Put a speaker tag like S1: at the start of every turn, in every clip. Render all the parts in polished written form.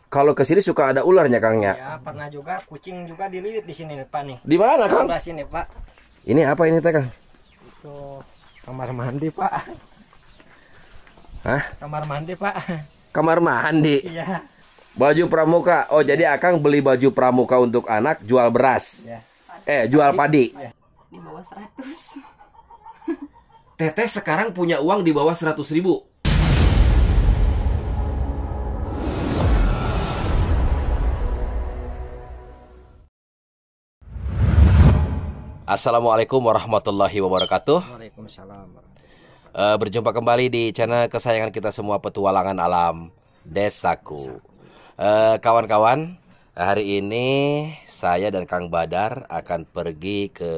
S1: kalau ke sini suka ada ularnya, Kang ya?
S2: Ya, pernah juga kucing juga dililit di sini nih, Pak nih.
S1: Di mana, Kang?
S2: Sebelah sini, Pak.
S1: Ini apa ini teh, Kang?
S2: Itu kamar mandi, Pak.
S1: Hah?
S2: Kamar mandi, Pak.
S1: Kamar mandi.
S2: Iya.
S1: Baju pramuka. Oh, jadi Akang beli baju pramuka untuk anak, jual beras.
S2: Ya.
S1: Jual padi.
S2: Ya.
S3: Di bawah 100.
S1: Teteh sekarang punya uang di bawah 100.000. Assalamualaikum warahmatullahi wabarakatuh.
S2: Waalaikumsalam.
S1: Berjumpa kembali di channel kesayangan kita semua, Petualangan Alam Desaku. Kawan-kawan, hari ini saya dan Kang Badar akan pergi ke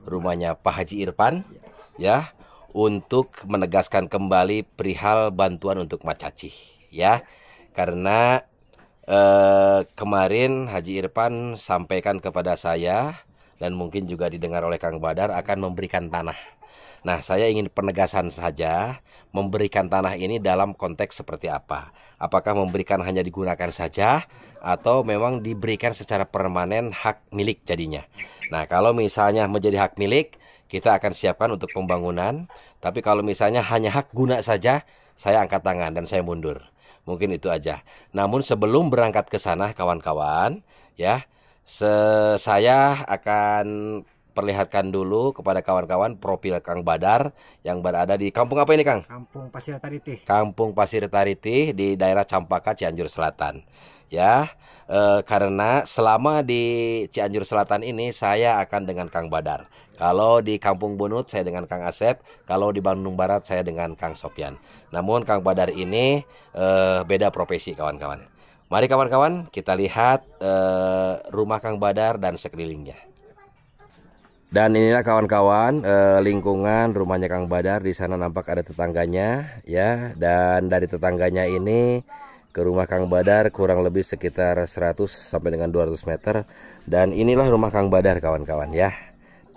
S1: rumahnya Pak Haji Irfan, ya, untuk menegaskan kembali perihal bantuan untuk Mak Cacih, ya, karena kemarin Haji Irfan sampaikan kepada saya dan mungkin juga didengar oleh Kang Badar akan memberikan tanah. Nah, saya ingin penegasan saja, memberikan tanah ini dalam konteks seperti apa? Apakah memberikan hanya digunakan saja atau memang diberikan secara permanen hak milik jadinya? Nah, kalau misalnya menjadi hak milik, kita akan siapkan untuk pembangunan. Tapi kalau misalnya hanya hak guna saja, saya angkat tangan dan saya mundur. Mungkin itu aja. Namun sebelum berangkat ke sana, kawan-kawan, ya, saya akan perlihatkan dulu kepada kawan-kawan profil Kang Badar yang berada di kampung apa ini, Kang?
S2: Kampung Pasir Tariti.
S1: Kampung Pasir Tariti di daerah Campaka, Cianjur Selatan. Ya, karena selama di Cianjur Selatan ini saya akan dengan Kang Badar. Kalau di Kampung Bunut saya dengan Kang Asep. Kalau di Bandung Barat saya dengan Kang Sopyan. Namun Kang Badar ini beda profesi, kawan-kawan. Mari kawan-kawan kita lihat rumah Kang Badar dan sekelilingnya. Dan inilah kawan-kawan lingkungan rumahnya Kang Badar. Di sana nampak ada tetangganya, ya. Dan dari tetangganya ini ke rumah Kang Badar kurang lebih sekitar 100 sampai dengan 200 meter. Dan inilah rumah Kang Badar, kawan-kawan, ya.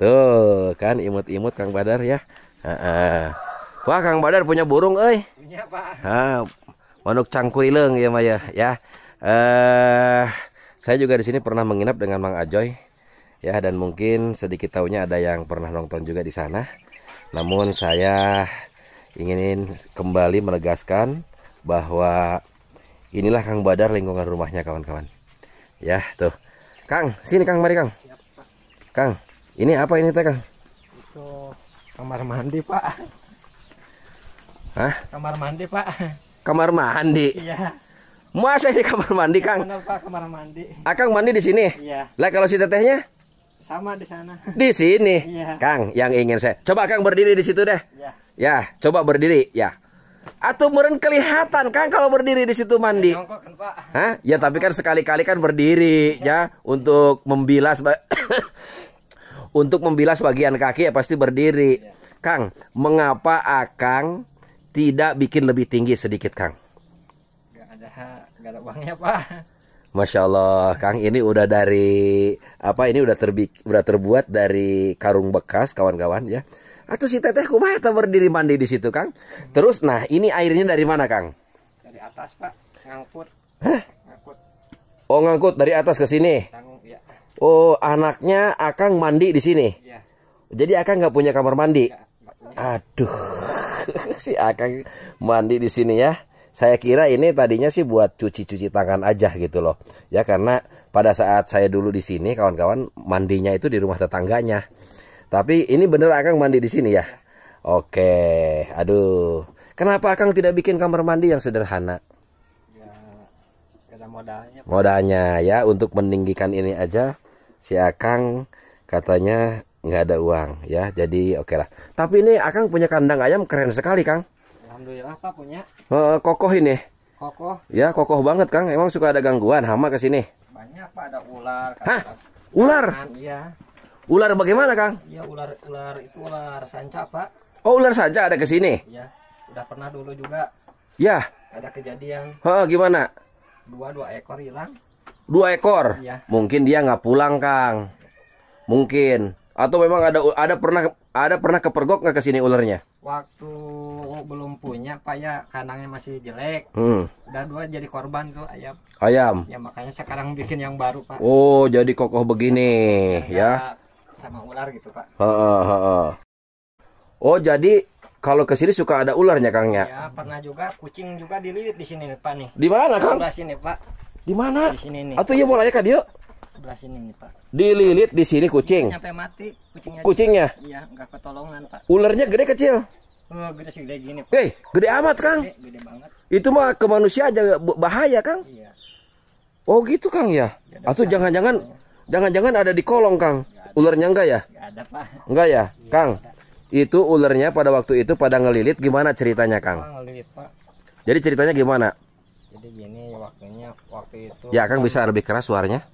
S1: Tuh kan imut-imut Kang Badar, ya. Wah, Kang Badar punya burung, euy.
S2: Punya, Pak.
S1: Manuk cangkuileng ya, Maya, ya. Saya juga di sini pernah menginap dengan Mang Ajoy, ya, dan mungkin sedikit tahunya ada yang pernah nonton juga di sana. Namun saya ingin kembali menegaskan bahwa inilah Kang Badar lingkungan rumahnya, kawan-kawan. Ya, tuh. Kang, sini Kang, mari Kang.
S2: Siap, Pak.
S1: Kang, ini apa ini teh, Kang?
S2: Itu kamar mandi, Pak.
S1: Hah?
S2: Kamar mandi, Pak.
S1: Kamar mandi.
S2: Iya.
S1: Masa ini kamar mandi, Kang?
S2: Benar, Pak, kamar mandi.
S1: Akang mandi di sini.
S2: Iya.
S1: Lah kalau si tetehnya
S2: Sama di sana.
S1: di sini.
S2: Iya.
S1: Kang, yang ingin saya. Coba Kang berdiri di situ deh.
S2: Iya.
S1: Ya, coba berdiri, ya. Atau meren kelihatan Kang kalau berdiri di situ mandi.
S2: Jongkok kan, Pak.
S1: Hah? Ya tapi kan sekali-kali kan berdiri, ya, untuk membilas untuk membilas bagian kaki ya pasti berdiri. Kang, mengapa Akang tidak bikin lebih tinggi sedikit, Kang?
S2: Gak ada uangnya, Pak.
S1: Masya Allah, Kang, ini udah dari apa? Ini udah terbuat dari karung bekas, kawan-kawan, ya. Atau si teteh kumaha eta berdiri mandi di situ, Kang? Terus, nah, ini airnya dari mana, Kang?
S2: Dari atas, Pak. Ngangkut.
S1: Hah?
S2: Ngangkut.
S1: Oh, ngangkut dari atas ke sini.
S2: Tanggung, ya.
S1: Oh, anaknya Akang mandi di sini.
S2: Iya.
S1: Jadi Akang nggak punya kamar mandi.
S2: Nggak punya.
S1: Aduh, si Akang mandi di sini, ya. Saya kira ini tadinya sih buat cuci-cuci tangan aja gitu loh. Ya, karena pada saat saya dulu di sini, kawan-kawan, mandinya itu di rumah tetangganya. Tapi ini bener Akang mandi di sini, ya? Oke, aduh. Kenapa Akang tidak bikin kamar mandi yang sederhana?
S2: Ya, gak ada modalnya, Pak.
S1: Modalnya, ya, untuk meninggikan ini aja, si Akang katanya nggak ada uang, ya. Jadi oke lah. Tapi ini Akang punya kandang ayam keren sekali, Kang.
S2: Alhamdulillah, Pak, punya.
S1: Kokoh ini.
S2: Kokoh.
S1: Ya, kokoh banget, Kang. Emang suka ada gangguan hama ke sini?
S2: Banyak, Pak, ada ular.
S1: Hah? Ular?
S2: Iya.
S1: Ular bagaimana, Kang?
S2: Iya, ular itu ular sanca, Pak.
S1: Oh, ular saja ada ke sini.
S2: Iya. Udah pernah dulu juga
S1: Ya.
S2: ada kejadian
S1: Gimana?
S2: dua ekor hilang.
S1: 2 ekor.
S2: Iya.
S1: Mungkin dia nggak pulang, Kang. Mungkin. Atau memang ada pernah kepergok nggak ke sini ularnya?
S2: Waktu belum punya Pak ya, kandangnya masih jelek. Udah 2 jadi korban tuh ayam.
S1: Ayam.
S2: Ya makanya sekarang bikin yang baru Pak.
S1: Oh, jadi kokoh begini ya.
S2: Sama ular gitu Pak.
S1: Oh, jadi kalau ke sini suka ada ularnya Kang ya?
S2: Ya pernah juga kucing juga dililit di sini nih Pak nih.
S1: Di mana Kang?
S2: Sebelah sini Pak.
S1: Di mana?
S2: Di sini nih.
S1: Atau iya mau nanya ke dia?
S2: Sebelah sini nih Pak.
S1: Dililit di sini kucing.
S2: Nyampe mati kucingnya.
S1: Kucingnya?
S2: Iya, nggak ketolongan Pak.
S1: Ularnya gede kecil?
S2: Oh, gede segede gini Pak.
S1: Hei, gede amat Kang.
S2: Gede banget.
S1: Itu mah ke manusia aja bahaya Kang.
S2: Iya.
S1: Oh gitu Kang ya? Atau jangan-jangan ada di kolong Kang? Ularnya enggak ya?
S2: Nggak ada Pak.
S1: Enggak ya, Kang? Itu ularnya pada waktu itu pada ngelilit gimana ceritanya Kang?
S2: Ngelilit Pak.
S1: Jadi ceritanya gimana?
S2: Jadi gini waktu itu.
S1: Ya Kang bisa lebih keras suaranya.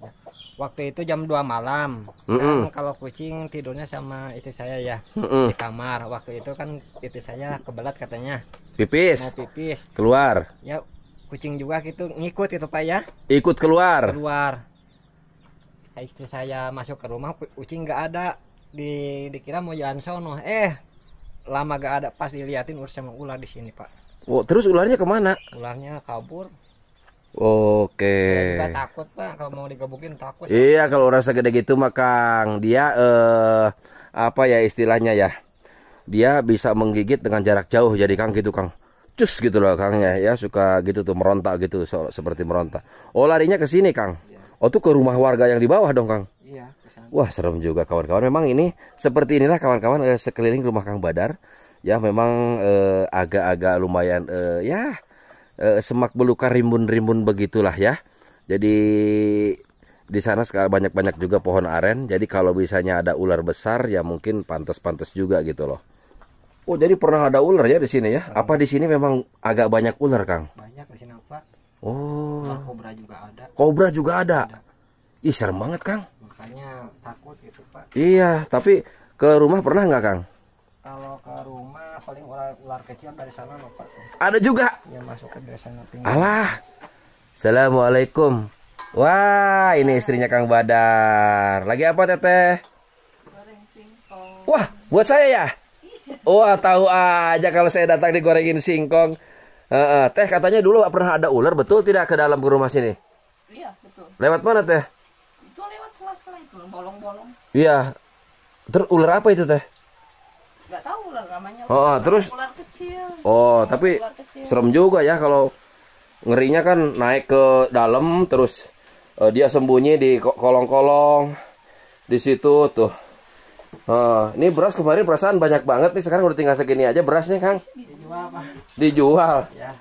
S2: Waktu itu jam 2 malam. Kan kalau kucing tidurnya sama istri saya ya di kamar. Waktu itu kan istri saya kebelat katanya.
S1: Pipis.
S2: Mau pipis.
S1: Keluar.
S2: Ya kucing juga gitu ngikut itu Pak ya.
S1: Ikut keluar.
S2: Keluar. Istri saya masuk ke rumah, kucing nggak ada. Dikira mau jalan sono. Lama gak ada, pas diliatin urus sama ular di sini Pak.
S1: Oh, terus ularnya kemana?
S2: Ularnya kabur.
S1: Oke.
S2: Saya juga takut Pak, kalau mau digebukin takut.
S1: Iya, kalau ular segede gitu mah Kang, dia apa ya istilahnya ya? Dia bisa menggigit dengan jarak jauh, jadi Kang gitu Kang. Cus gitu loh Kang ya, suka gitu tuh merontak gitu, seperti merontak. Oh, larinya ke sini Kang. Oh, tuh ke rumah warga yang di bawah dong Kang.
S2: Iya, kesana.
S1: Wah, serem juga kawan-kawan. Memang ini seperti inilah kawan-kawan sekeliling rumah Kang Badar. Ya, memang agak-agak lumayan semak belukar rimbun-rimbun begitulah ya. Jadi di sana sekarang banyak-banyak juga pohon aren. Jadi kalau misalnya ada ular besar ya mungkin pantas-pantas juga gitu loh. Oh, jadi pernah ada ular ya di sini ya? Apa di sini memang agak banyak ular, Kang?
S2: Banyak di sini Pak.
S1: Oh.
S2: Ular kobra juga ada.
S1: Kobra juga ada. Ih, serem banget, Kang.
S2: Makanya takut gitu Pak.
S1: Iya, tapi ke rumah pernah nggak, Kang?
S2: Kalau ke rumah paling ular kecil dari sana loh Pak.
S1: Ada juga.
S2: Ya masuk ke dari sana.
S1: Alah. Assalamualaikum. Wah, ini istrinya Kang Badar. Lagi apa, Teteh?
S3: Goreng singkong.
S1: Wah, buat saya ya? Wah, tahu aja kalau saya datang digorengin singkong. Teh katanya dulu pernah ada ular, betul tidak ke dalam rumah sini?
S3: Iya, betul.
S1: Lewat mana, Teh?
S3: Itu lewat sela-sela itu, bolong-bolong.
S1: Iya. Terus ular apa itu, Teh?
S3: Nggak tahu ular namanya.
S1: Terus?
S3: Ular kecil.
S1: Oh, tapi
S3: Ular kecil.
S1: serem juga ya kalau ngerinya kan naik ke dalam terus dia sembunyi di kolong-kolong di situ tuh. Ini beras kemarin perasaan banyak banget nih, sekarang udah tinggal segini aja berasnya, Kang.
S2: Dijual Pak.
S1: Dijual.
S2: Ya.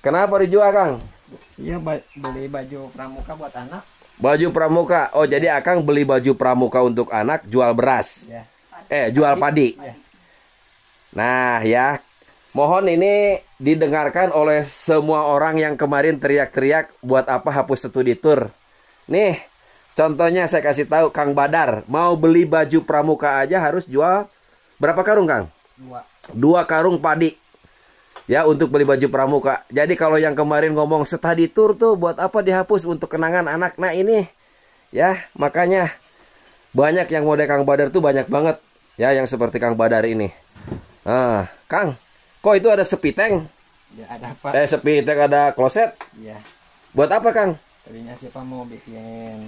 S1: Kenapa dijual, Kang?
S2: Iya, beli baju pramuka buat anak.
S1: Baju pramuka. Oh, jadi Akang beli baju pramuka untuk anak, jual beras.
S2: Ya.
S1: Jual padi.
S2: Ya.
S1: Nah, ya. Mohon ini didengarkan oleh semua orang yang kemarin teriak-teriak buat apa hapus studi tour. Nih, contohnya saya kasih tahu Kang Badar, mau beli baju pramuka aja harus jual berapa karung, Kang? 2 karung padi. Ya, untuk beli baju pramuka. Jadi kalau yang kemarin ngomong study tour tuh buat apa dihapus untuk kenangan anak. Nah, ini ya, makanya banyak yang model Kang Badar tuh banyak banget. Ya, yang seperti Kang Badar ini. Kang, kok itu ada sepiteng?
S2: Ya ada Pak.
S1: Sepiteng ada kloset.
S2: Iya.
S1: Buat apa, Kang?
S2: Tadinya sih Pak mau bikin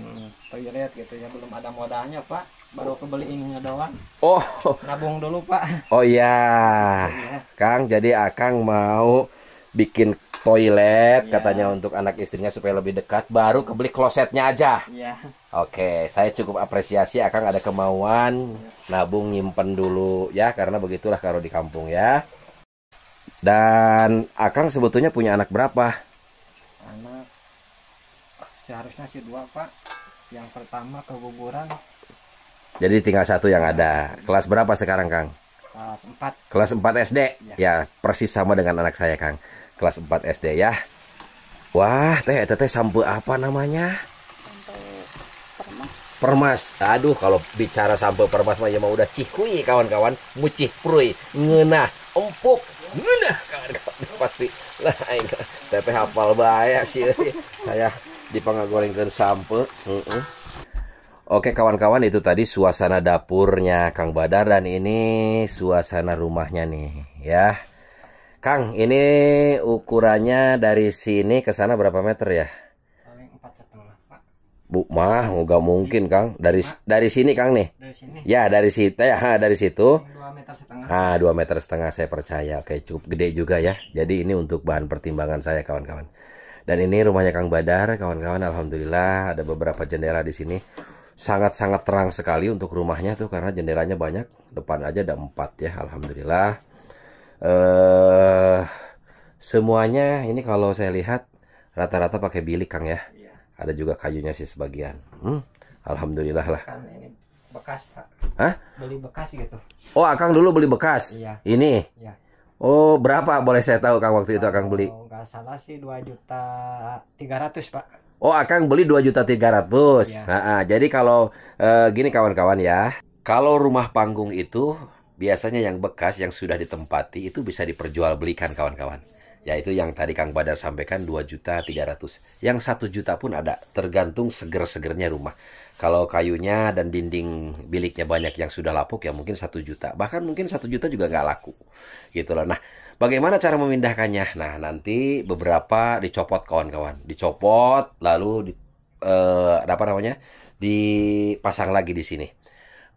S2: toilet gitu ya, belum ada modalnya Pak. Baru kebeli ininya doang.
S1: Oh.
S2: Nabung dulu Pak.
S1: Oh iya. Kang, jadi Akang mau bikin toilet katanya untuk anak istrinya supaya lebih dekat, baru kebeli klosetnya aja.
S2: Iya.
S1: Oke, saya cukup apresiasi Akang ada kemauan nabung nyimpen dulu ya, karena begitulah kalau di kampung ya. Dan Akang sebetulnya punya anak berapa?
S2: Anak seharusnya sih 2 Pak. Yang pertama keguguran.
S1: Jadi tinggal 1 yang ada. Kelas berapa sekarang, Kang?
S2: Kelas 4.
S1: Kelas 4 SD? Ya, persis sama dengan anak saya, Kang. Kelas 4 SD ya. Wah, teh sampo apa namanya?
S3: Sampai permas.
S1: Permas. Aduh, kalau bicara sampo permas mah ya mah udah cikuy kawan-kawan, mucih pruy, ngeunah, empuk, ngeunah kawan-kawan pasti. Lah aing teh hafal bae sih. Saya dipangagorengkeun sampo. Oke kawan-kawan, itu tadi suasana dapurnya Kang Badar dan ini suasana rumahnya nih ya. Kang, ini ukurannya dari sini ke sana berapa meter ya?
S2: Paling 4,5 Pak.
S1: Bu, nggak mungkin Kang. Dari sini Kang nih.
S2: Dari sini.
S1: Ya, dari situ ya, dari situ.
S2: 2,5 meter.
S1: 2,5 meter saya percaya. Oke, cukup gede juga ya. Jadi ini untuk bahan pertimbangan saya kawan-kawan. Dan ini rumahnya Kang Badar, kawan-kawan. Alhamdulillah ada beberapa jendela di sini. Sangat-sangat terang sekali untuk rumahnya tuh karena jendelanya banyak. Depan aja ada 4 ya, alhamdulillah. Semuanya ini kalau saya lihat rata-rata pakai bilik Kang ya.
S2: Iya.
S1: Ada juga kayunya sih sebagian. Alhamdulillah lah.
S2: Kan ini bekas Pak.
S1: Hah?
S2: Beli bekas gitu.
S1: Oh, Akang dulu beli bekas.
S2: Iya.
S1: Ini.
S2: Iya.
S1: Oh, berapa boleh saya tahu Kang waktu itu Akang beli?
S2: Kalau nggak salah sih 2.300.000 Pak.
S1: Oh, Akang beli 2.300.000.
S2: Ya.
S1: Jadi kalau gini kawan-kawan ya, kalau rumah panggung itu biasanya yang bekas yang sudah ditempati itu bisa diperjualbelikan kawan-kawan. Yaitu yang tadi Kang Badar sampaikan 2.300.000. Yang 1 juta pun ada, tergantung seger-segernya rumah. Kalau kayunya dan dinding biliknya banyak yang sudah lapuk ya mungkin 1 juta. Bahkan mungkin 1 juta juga nggak laku. Gitu loh. Nah, bagaimana cara memindahkannya? Nah, nanti beberapa dicopot kawan-kawan. Dicopot, lalu dipasang lagi di sini.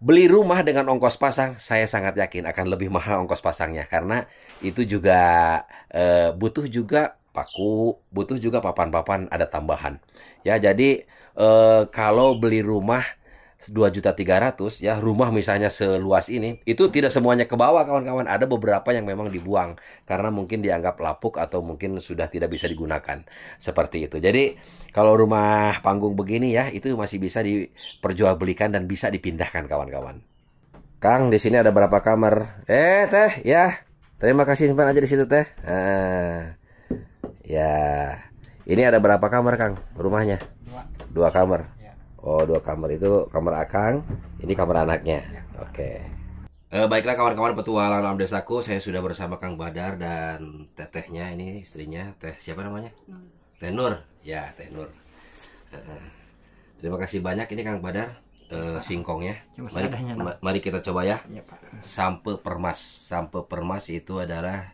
S1: Beli rumah dengan ongkos pasang, saya sangat yakin akan lebih mahal ongkos pasangnya. Karena itu juga butuh juga paku, butuh juga papan-papan, ada tambahan. Ya, jadi kalau beli rumah 2.300.000 ya, rumah misalnya seluas ini, itu tidak semuanya ke bawah kawan-kawan. Ada beberapa yang memang dibuang karena mungkin dianggap lapuk atau mungkin sudah tidak bisa digunakan. Seperti itu. Jadi kalau rumah panggung begini ya, itu masih bisa diperjualbelikan dan bisa dipindahkan kawan-kawan. Kang, di sini ada berapa kamar? Teh, ya. Terima kasih, simpan aja di situ teh. Ya. Ini ada berapa kamar Kang rumahnya? 2 kamar. Oh, 2 kamar itu kamar Akang, ini kamar anaknya. Oke. Baiklah kawan-kawan petualangan alam desaku, saya sudah bersama Kang Badar dan tetehnya ini istrinya, Teh siapa namanya? Teh Nur. Ya, Teh Nur. Terima kasih banyak ini Kang Badar singkongnya. Mari kita coba ya.
S2: Iya, Pak.
S1: Sampe permas. Sampe permas itu adalah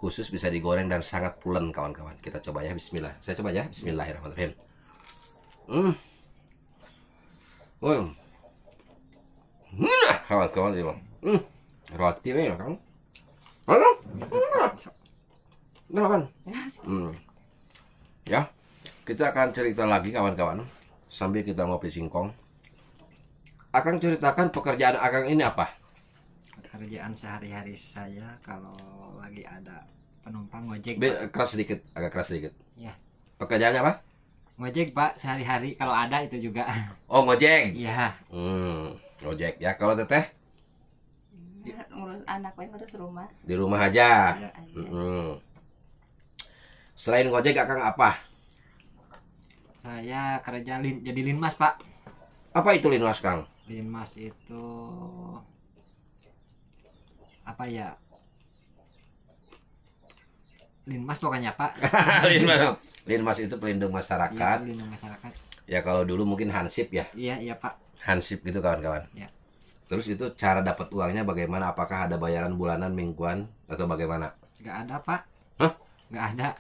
S1: khusus bisa digoreng dan sangat pulen kawan-kawan. Kita coba ya, bismillah. Saya coba ya, bismillahirrahmanirrahim. Kawan-kawan ini bang, roti ya kan? Kan? Ya, kita akan cerita lagi kawan-kawan sambil kita ngopi singkong. Akang ceritakan pekerjaan Akang ini apa?
S2: Pekerjaan sehari-hari saya kalau lagi ada penumpang ngojek.
S1: Keras sedikit, agak keras sedikit.
S2: Ya.
S1: Pekerjaannya apa?
S2: Ngojek Pak, sehari-hari kalau ada itu juga.
S1: Oh, ngojek.
S2: Iya.
S1: Ngojek ya. Kalau teteh?
S3: Ngurus anak, ngurus rumah.
S1: Di rumah aja.
S3: Iya, aja.
S1: Selain ngojek Akang apa?
S2: Saya kerja jadi linmas Pak.
S1: Apa itu linmas Kang?
S2: Linmas itu apa ya? Linmas pokoknya Pak.
S1: Linmas itu pelindung masyarakat.
S2: Iya, pelindung masyarakat.
S1: Ya kalau dulu mungkin hansip ya.
S2: Iya Pak.
S1: Hansip gitu kawan-kawan.
S2: Ya.
S1: Terus itu cara dapat uangnya bagaimana? Apakah ada bayaran bulanan, mingguan atau bagaimana?
S2: Nggak ada Pak.
S1: Hah?
S2: Nggak ada.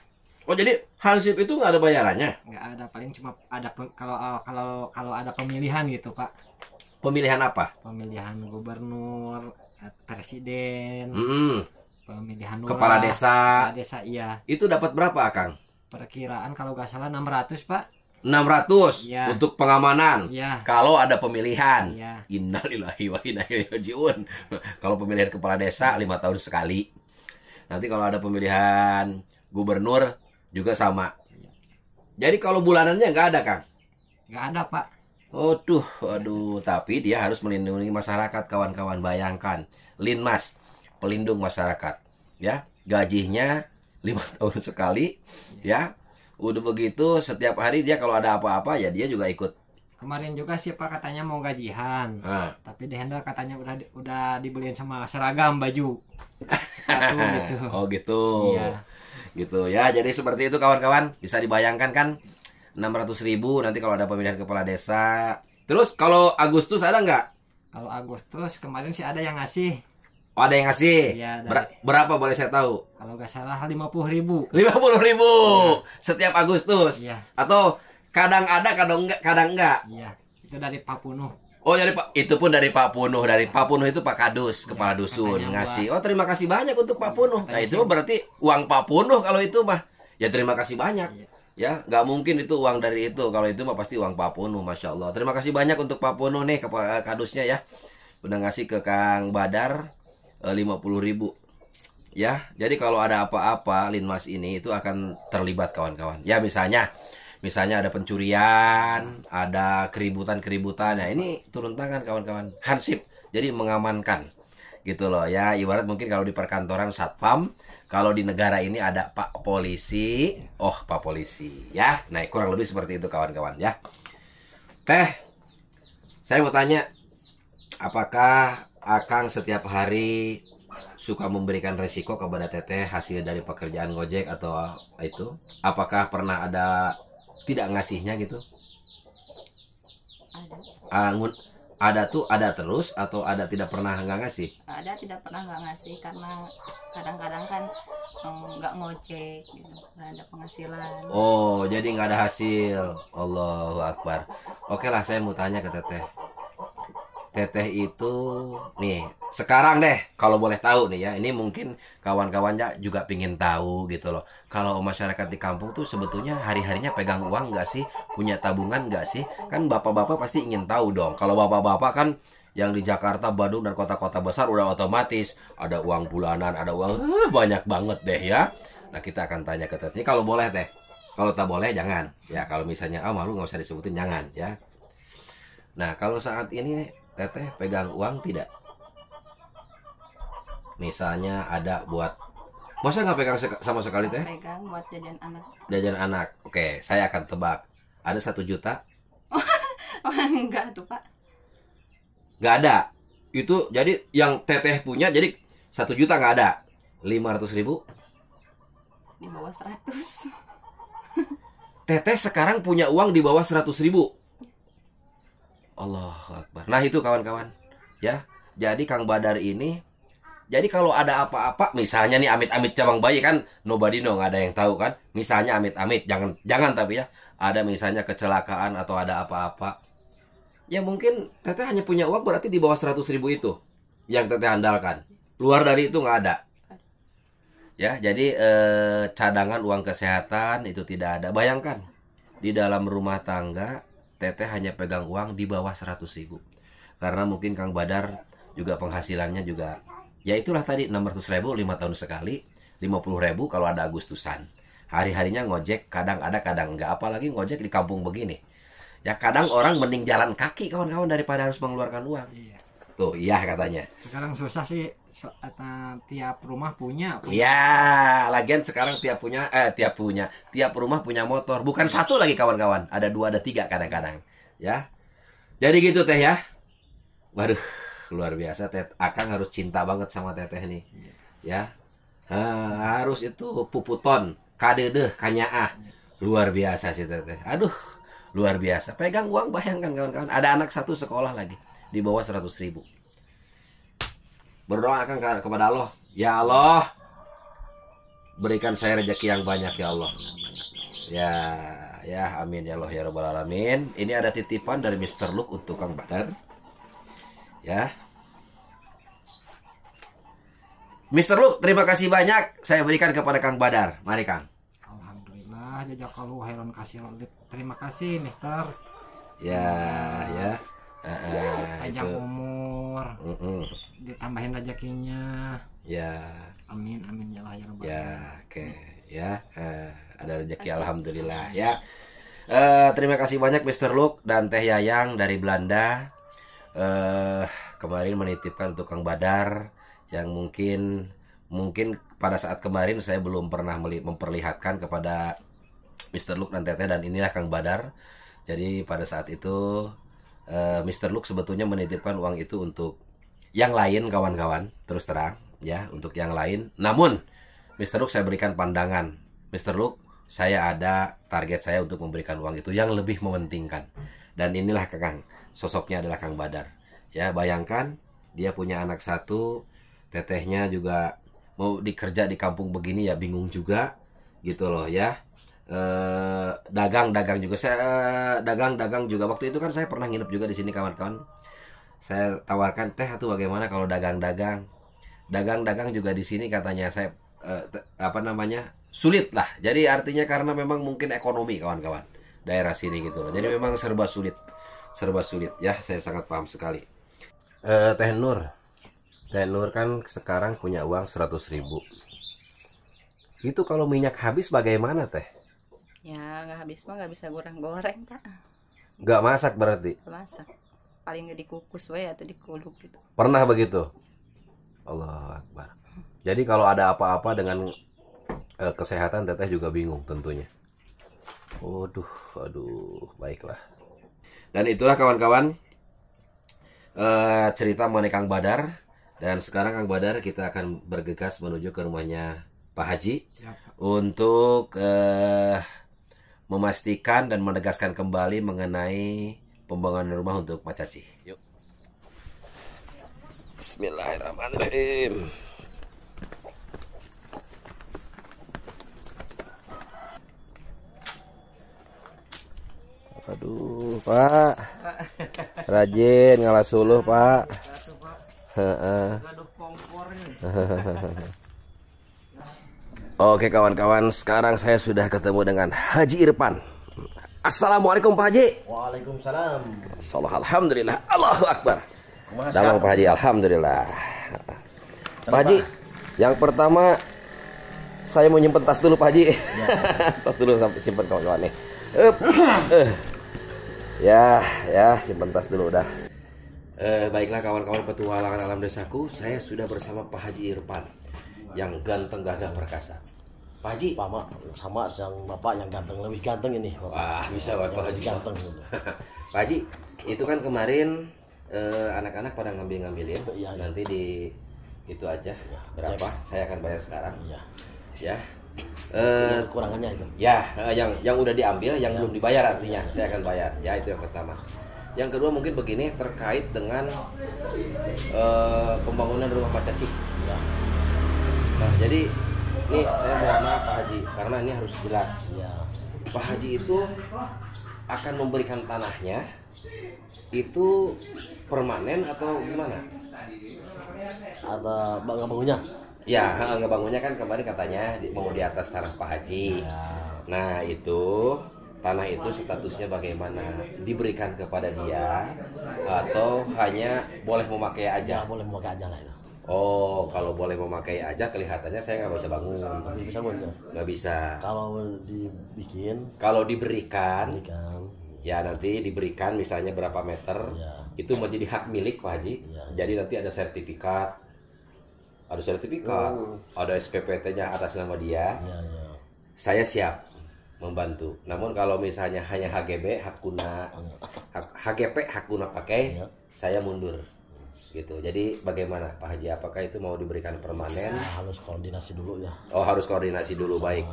S1: Oh jadi hansip itu nggak ada bayarannya?
S2: Nggak ada, paling cuma ada kalau ada pemilihan gitu Pak.
S1: Pemilihan apa?
S2: Pemilihan gubernur, presiden, pemilihan lurah,
S1: kepala desa.
S2: Kepala desa iya.
S1: Itu dapat berapa Kang?
S2: Perkiraan kalau nggak salah 600 Pak.
S1: 600
S2: ya.
S1: Untuk pengamanan.
S2: Ya.
S1: Kalau ada pemilihan.
S2: Ya.
S1: Innalillahi wa inna ilaihi rajiun. Kalau pemilihan kepala desa 5 tahun sekali. Nanti kalau ada pemilihan gubernur juga sama.
S2: Ya.
S1: Jadi kalau bulanannya nggak ada Kang?
S2: Nggak ada Pak.
S1: Aduh, tapi dia harus melindungi masyarakat kawan-kawan. Bayangkan, Linmas, pelindung masyarakat, ya, gajinya 5 tahun sekali, ya. Udah begitu setiap hari dia kalau ada apa-apa ya dia juga ikut.
S2: Kemarin juga sih Pak katanya mau gajian, tapi di handle katanya udah dibeliin sama seragam baju, sepatu gitu.
S1: Oh gitu.
S2: Iya.
S1: Gitu ya. Jadi seperti itu kawan-kawan. Bisa dibayangkan kan 600.000 nanti kalau ada pemilihan kepala desa Terus kalau Agustus ada nggak?
S2: Kalau Agustus kemarin sih ada yang ngasih.
S1: Oh, ada yang ngasih.
S2: Iya,
S1: Berapa boleh saya tahu?
S2: kalau nggak salah 50.000.
S1: 50.000 setiap Agustus.
S2: Iya.
S1: Atau kadang ada, kadang enggak.
S2: Iya, itu dari Pak Punuh.
S1: Oh, dari Pak, itu pun dari Pak Punuh. Dari Pak Punuh itu Pak Kadus,
S2: Ya,
S1: kepala dusun
S2: katanya
S1: ngasih. Oh, terima kasih banyak untuk Pak Punuh. Nah, itu berarti uang Pak Punuh kalau itu mah. Ya terima kasih banyak.
S2: Iya.
S1: Ya, nggak mungkin itu uang dari itu. Kalau itu mah pasti uang Pak Punuh, Masya Allah. Terima kasih banyak untuk Pak Punuh nih, kepala kadusnya ya. Udah ngasih ke Kang Badar 50.000. Ya, jadi kalau ada apa-apa Linmas ini itu akan terlibat kawan-kawan. Ya, misalnya ada pencurian, ada keributan-keributan. Nah, ini turun tangan kawan-kawan. Hansip. Jadi mengamankan. Gitu loh ya. Ibarat mungkin kalau di perkantoran satpam, kalau di negara ini ada Pak Polisi. Oh, Pak Polisi ya. Nah, kurang lebih seperti itu kawan-kawan ya. Teh, saya mau tanya, apakah Akang setiap hari suka memberikan resiko kepada Teteh hasil dari pekerjaan Gojek atau itu? Apakah pernah ada tidak ngasihnya gitu?
S3: Ada.
S1: Ada tuh ada terus atau ada tidak pernah nggak ngasih?
S3: Ada, tidak pernah nggak ngasih karena kadang-kadang kan nggak ngojek gitu, nggak ada penghasilan.
S1: Oh, jadi nggak ada hasil. Allahu Akbar. Oke lah, saya mau tanya ke Teteh. Teteh itu nih sekarang deh, kalau boleh tahu nih ya, ini mungkin kawan-kawannya juga pingin tahu gitu loh. Kalau masyarakat di kampung tuh sebetulnya hari-harinya pegang uang nggak sih, punya tabungan nggak sih? Kan bapak-bapak pasti ingin tahu dong. Kalau bapak-bapak kan yang di Jakarta, Bandung dan kota-kota besar udah otomatis ada uang bulanan, ada uang banyak banget deh ya. Nah, kita akan tanya ke Teteh. Kalau boleh Teh, kalau tak boleh jangan. Ya kalau misalnya malu nggak usah disebutin jangan ya. Nah, kalau saat ini Teteh pegang uang tidak? Misalnya ada buat, masa nggak pegang sama sekali Teh?
S3: Pegang buat jajan anak.
S1: Jajan anak. Oke, saya akan tebak. Ada 1 juta?
S3: Oh, enggak tuh Pak.
S1: Nggak ada. Itu jadi yang Teteh punya jadi 1 juta nggak ada. 500.000?
S3: Di bawah 100.
S1: Teteh sekarang punya uang di bawah 100.000. Allahu Akbar. Nah itu kawan-kawan ya. Jadi Kang Badar ini, jadi kalau ada apa-apa, misalnya nih amit-amit cabang bayi kan, nobody know, nggak ada yang tahu kan. Misalnya amit-amit, jangan tapi ya, ada misalnya kecelakaan atau ada apa-apa, ya mungkin Teteh hanya punya uang berarti di bawah 100.000 itu yang Teteh andalkan. Luar dari itu nggak ada. Ya, jadi cadangan uang kesehatan itu tidak ada. Bayangkan di dalam rumah tangga Teteh hanya pegang uang di bawah 100.000. Karena mungkin Kang Badar juga penghasilannya juga, ya itulah tadi 600.000 5 tahun sekali, 50.000 kalau ada Agustusan. Hari-harinya ngojek, kadang ada kadang enggak, apalagi ngojek di kampung begini. Ya kadang orang mending jalan kaki kawan-kawan daripada harus mengeluarkan uang.
S2: Iya.
S1: Tuh, iya katanya.
S2: Sekarang susah sih, tiap rumah punya.
S1: Iya, lagian sekarang tiap rumah punya motor. Bukan satu lagi kawan-kawan, ada 2, ada 3 kadang-kadang. Ya, jadi gitu Teh ya. Waduh, luar biasa Teh. Akang harus cinta banget sama Teteh nih. Ya, harus itu puputon, kadedeh, kanyaah. Luar biasa sih Teteh. Aduh, luar biasa. Pegang uang, bayangkan kawan-kawan. Ada anak 1 sekolah lagi di bawah 100.000. Berdoa akan kepada Allah, ya Allah, berikan saya rezeki yang banyak ya Allah. Ya, amin ya Allah ya Rabbal Alamin. Ini ada titipan dari Mr. Luke untuk Kang Badar. Ya, Mr. Luke, terima kasih banyak. Saya berikan kepada Kang Badar. Mari Kang.
S2: Alhamdulillah, jazakallahu khairan kasih. Terima kasih Mister.
S1: Ya.
S2: Panjang umur, ditambahin rezekinya.
S1: Ya.
S2: Amin ya Allah ya Rabbal
S1: Ya,
S2: Alamin.
S1: oke. Ya, ada rezeki alhamdulillah ya. Terima kasih banyak Mr. Luke dan Teh Yayang dari Belanda. Kemarin menitipkan untuk Kang Badar yang mungkin pada saat kemarin saya belum pernah memperlihatkan kepada Mr. Luke dan Teteh, dan inilah Kang Badar. Jadi pada saat itu Mr. Luke sebetulnya menitipkan uang itu untuk yang lain kawan-kawan, terus terang ya, untuk yang lain. Namun Mr. Luke saya berikan pandangan, Mr. Luke, saya ada target saya untuk memberikan uang itu yang lebih mementingkan. Dan inilah Kang, sosoknya adalah Kang Badar. Ya, bayangkan dia punya anak satu, tetehnya juga mau dikerja di kampung begini ya bingung juga gitu loh ya. Dagang-dagang juga dagang juga waktu itu kan saya pernah nginep juga di sini kawan-kawan. Saya tawarkan teh atau bagaimana kalau dagang-dagang juga di sini katanya saya sulit lah. Jadi artinya karena memang mungkin ekonomi kawan-kawan daerah sini gitu loh. Jadi memang serba sulit ya. Saya sangat paham sekali. Teh Nur kan sekarang punya uang 100.000. Itu kalau minyak habis bagaimana teh?
S3: Ya nggak habis mah nggak bisa goreng-goreng Pak.
S1: Nggak masak berarti?
S3: Nggak masak. Paling nggak dikukus we atau dikuluk gitu.
S1: Pernah begitu? Allah Akbar. Jadi kalau ada apa-apa dengan kesehatan teteh juga bingung tentunya. Aduh, baiklah. Dan itulah kawan-kawan cerita mengenai Kang Badar. Dan sekarang Kang Badar kita akan bergegas menuju ke rumahnya Pak Haji. Siap. Untuk memastikan dan menegaskan kembali mengenai pembangunan rumah untuk Pak Caci. Yuk. Bismillahirrahmanirrahim. Aduh, Pak. Rajin ngalah suluh, Pak. Oke kawan-kawan, sekarang saya sudah ketemu dengan Haji Irfan. Assalamualaikum Pak Haji.
S4: Waalaikumsalam.
S1: Alhamdulillah, Allahu Akbar. Damang Pak Haji, alhamdulillah. Pak Haji, yang pertama saya mau nyimpen tas dulu Pak Haji. Ya. Tas dulu sampai simpen kawan-kawan nih. Ya, simpen tas dulu udah. Baiklah kawan-kawan petualangan alam desaku, saya sudah bersama Pak Haji Irfan yang ganteng gagah perkasa. Pak Haji,
S4: sama sang bapak yang ganteng, lebih ganteng ini. Bapak.
S1: Wah, bisa Pak Haji
S4: ganteng.
S1: Pak Haji, itu kan kemarin anak-anak pada ngambil-ngambilin. Ya. Nanti di itu aja ya, berapa? Cek. Saya akan bayar sekarang. Ya.
S4: Kurangannya itu.
S1: Ya, yang udah diambil, yang belum dibayar artinya saya akan bayar. Ya, itu yang pertama. Yang kedua mungkin begini terkait dengan pembangunan rumah Pak Caci. Ya. Nah, jadi ini saya mohon maaf Pak Haji karena ini harus jelas. Ya. Pak Haji itu akan memberikan tanahnya itu permanen atau gimana?
S4: Ada ngebangunnya?
S1: Ya, ngebangunnya kan kemarin katanya mau di atas tanah Pak Haji. Ya. Nah itu tanah itu statusnya bagaimana? Diberikan kepada dia atau hanya boleh memakai aja?
S4: Ya, boleh memakai aja lah itu.
S1: Oh, kalau boleh memakai aja kelihatannya saya nggak bisa bangun.
S4: Nggak bisa bangun.
S1: Nggak bisa.
S4: Kalau
S1: diberikan, ya nanti diberikan misalnya berapa meter, ya. Itu menjadi hak milik Pak Haji. Ya. Jadi nanti ada sertifikat, ada SPPT-nya atas nama dia. Ya. Saya siap membantu. Namun kalau misalnya hanya HGB, HGP, hak guna pakai, ya. Saya mundur. Gitu. Jadi bagaimana Pak Haji? Apakah itu mau diberikan permanen?
S4: Harus koordinasi dulu ya.
S1: Oh, harus koordinasi dulu sama baik.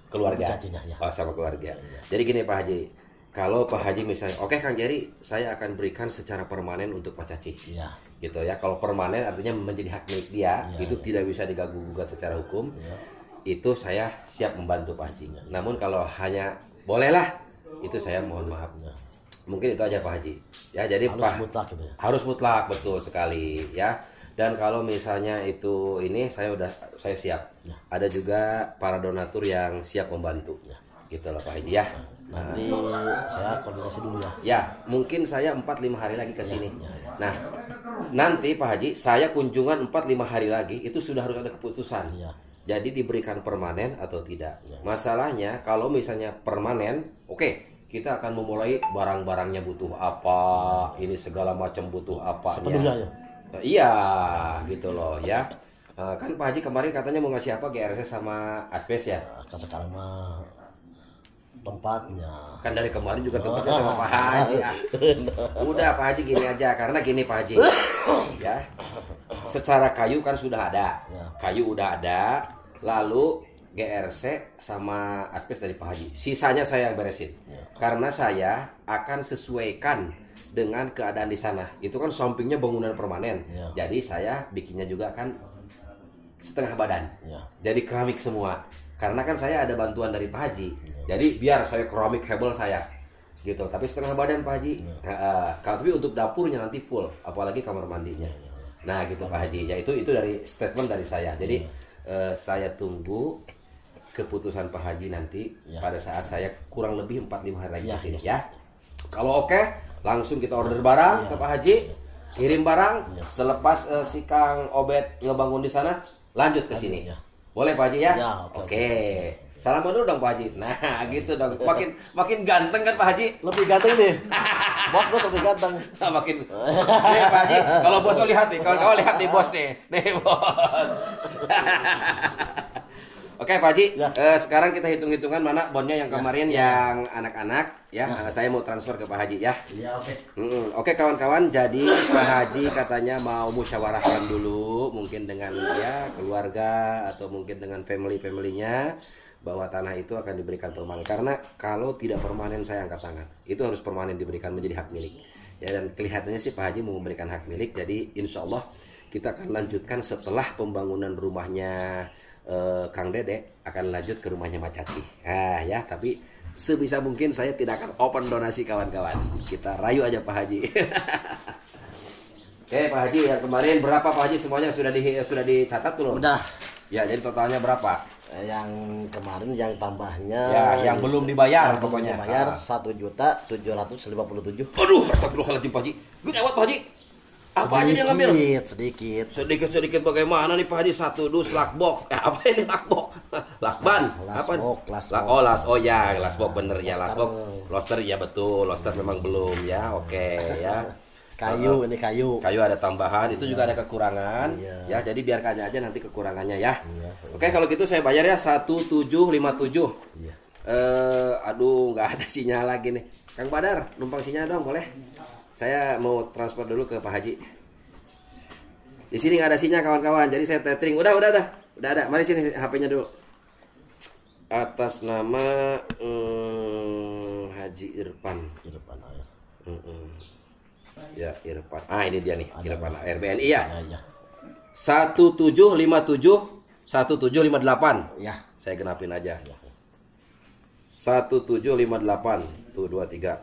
S1: Keluarga.
S4: Ya.
S1: Oh, sama keluarga. Ya. Jadi gini Pak Haji, kalau Pak Haji misalnya, oke Kang Jerry, saya akan berikan secara permanen untuk Pak Caci. Ya. Gitu ya. Kalau permanen artinya menjadi hak milik dia, ya, itu tidak bisa diganggu-gugat secara hukum. Ya. Itu saya siap membantu Pak Haji. Ya. Namun kalau hanya bolehlah, itu saya mohon maaf. Ya. Mungkin itu aja Pak Haji. Ya, jadi
S4: mutlak gitu ya.
S1: Harus mutlak, betul sekali ya. Dan kalau misalnya itu ini saya siap. Ya. Ada juga para donatur yang siap membantu. Ya. Gitu loh Pak Haji ya.
S4: Nanti saya koordinasi dulu ya.
S1: Ya, mungkin saya 4-5 hari lagi ke sini. Ya. Nah, nanti Pak Haji saya kunjungan 4-5 hari lagi itu sudah harus ada keputusan. Ya. Jadi diberikan permanen atau tidak. Ya. Masalahnya kalau misalnya permanen, oke. Kita akan memulai barang-barangnya butuh apa, ini segala macam butuh apa.
S4: Sepenuhnya ya?
S1: Iya, gitu loh ya. Kan Pak Haji kemarin katanya mau ngasih apa GRC sama Asbes ya?
S4: Kan sekarang mah tempatnya.
S1: Kan dari kemarin juga tempatnya sama Pak Haji. Udah Pak Haji gini aja, karena gini Pak Haji. Ya, secara kayu kan sudah ada, kayu udah ada. Lalu GRC sama aspes dari Pak Haji. Sisanya saya yang beresin. Karena saya akan sesuaikan dengan keadaan di sana. Itu kan sampingnya bangunan permanen. Jadi saya bikinnya juga kan setengah badan. Jadi keramik semua. Karena kan saya ada bantuan dari Pak Haji. Jadi biar saya keramik hebel saya. Gitu. Tapi setengah badan Pak Haji. Tapi untuk dapurnya nanti full, apalagi kamar mandinya. Nah, gitu Pak Haji. Ya itu dari statement dari saya. Jadi saya tunggu keputusan Pak Haji nanti pada saat saya kurang lebih 4-5 hari lagi kesini ya. Kalau oke, langsung kita order barang ke Pak Haji, kirim barang. Selepas si Kang Obed ngebangun di sana, lanjut ke sini. Boleh Pak Haji ya? Oke. Salaman dulu dong Pak Haji. Nah, gitu dong. Makin ganteng kan Pak Haji?
S4: Lebih ganteng nih. Bos lebih ganteng.
S1: Makin. Nih Pak Haji, kalau bos mau lihat nih, kawan-kawan lihat nih bos nih. Nih bos. Oke Pak Haji, sekarang kita hitung-hitungan mana bonnya yang kemarin yang anak-anak ya. Saya mau transfer ke Pak Haji ya.
S4: Iya, oke.
S1: Oke kawan-kawan, jadi Pak Haji katanya mau musyawarahkan dulu mungkin dengan ya keluarga atau mungkin dengan family-nya bahwa tanah itu akan diberikan permanen. Karena kalau tidak permanen saya angkat tangan. Itu harus permanen diberikan menjadi hak milik. Ya, dan kelihatannya sih Pak Haji mau memberikan hak milik. Jadi insya Allah kita akan lanjutkan setelah pembangunan rumahnya Kang Dede akan lanjut ke rumahnya Mak Caci. Nah ya, tapi sebisa mungkin saya tidak akan open donasi kawan-kawan. Kita rayu aja Pak Haji. Oke Pak Haji, yang kemarin berapa Pak Haji semuanya sudah dicatat belum?
S4: Udah.
S1: Ya, jadi totalnya berapa?
S4: Yang kemarin yang tambahnya
S1: Ya, yang belum dibayar pokoknya.
S4: Dibayar 1.757.000.
S1: Aduh, astagfirullahaladzim Pak Haji. Gede amat Pak Haji. Apa aja dia ngambil? Sedikit bagaimana nih Pak Haji? 1 dus lakbok. Apa ini lakbok? Lakban. Apa? Oh ya, lasbok bener ya, lasbok. Loster ya betul. Loster memang belum ya. Oke ya.
S4: Kayu ini kayu.
S1: Kayu ada tambahan, itu juga ada kekurangan. Ya, jadi biarkan aja nanti kekurangannya ya. Oke, kalau gitu saya bayar ya 1.757. Aduh, nggak ada sinyal lagi nih. Kang Badar, numpang sinyal dong, boleh? Saya mau transfer dulu ke Pak Haji. Di sini nggak ada sinyal kawan-kawan, jadi saya tethering. Udah ada. Mari sini HP-nya dulu. Atas nama Haji Irfan. Ya, Irfan. Ini dia nih, Irfan RBNI ya. 1757 1758.
S4: Ya.
S1: Saya genapin aja. 1758. Tuh 23.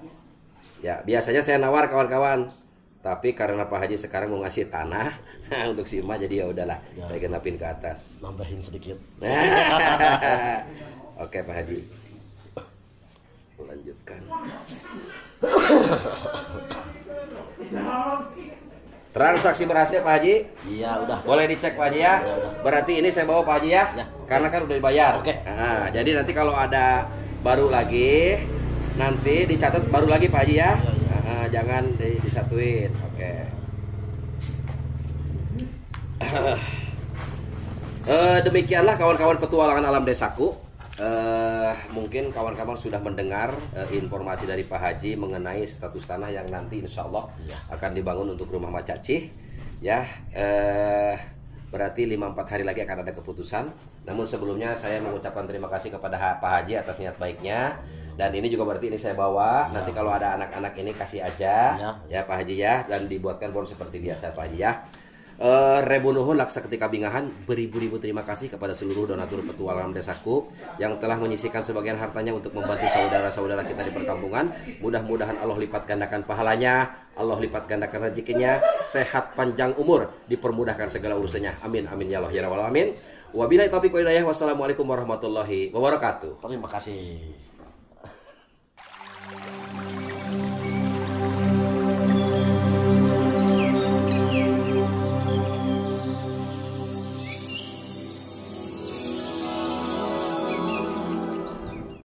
S1: Ya, biasanya saya nawar kawan-kawan. Tapi karena Pak Haji sekarang mau ngasih tanah untuk si emak, jadi ya udahlah, saya genapin ke atas.
S4: Nambahin sedikit.
S1: Oke Pak Haji. Lanjutkan. Transaksi berhasil Pak Haji?
S4: Iya, udah.
S1: Boleh dicek Pak Haji ya? Berarti ini saya bawa Pak Haji ya? Karena kan udah dibayar.
S4: Oke.
S1: Nah, jadi nanti kalau ada baru lagi, nanti dicatat baru lagi Pak Haji ya? Jangan disatuin. Oke. Demikianlah kawan-kawan petualangan alam desaku. Mungkin kawan-kawan sudah mendengar informasi dari Pak Haji mengenai status tanah yang nanti insya Allah akan dibangun untuk rumah Mak Caci. Ya, berarti 5-4 hari lagi akan ada keputusan. Namun sebelumnya saya mengucapkan terima kasih kepada Pak Haji atas niat baiknya. Dan ini juga berarti ini saya bawa. Nanti kalau ada anak-anak ini kasih aja ya Pak Haji ya, dan dibuatkan bon seperti biasa Pak Haji ya. Rebu nuhun laksa ketika bingahan, beribu-ribu terima kasih kepada seluruh donatur petualangan desaku yang telah menyisihkan sebagian hartanya untuk membantu saudara-saudara kita di perkampungan. Mudah-mudahan Allah lipat gandakan pahalanya, Allah lipat gandakan rezekinya, sehat panjang umur, dipermudahkan segala urusannya. Amin amin ya Allah ya rabbal alamin. Wabillahi taufiq wal hidayah. Wassalamualaikum warahmatullahi wabarakatuh.
S4: Terima kasih.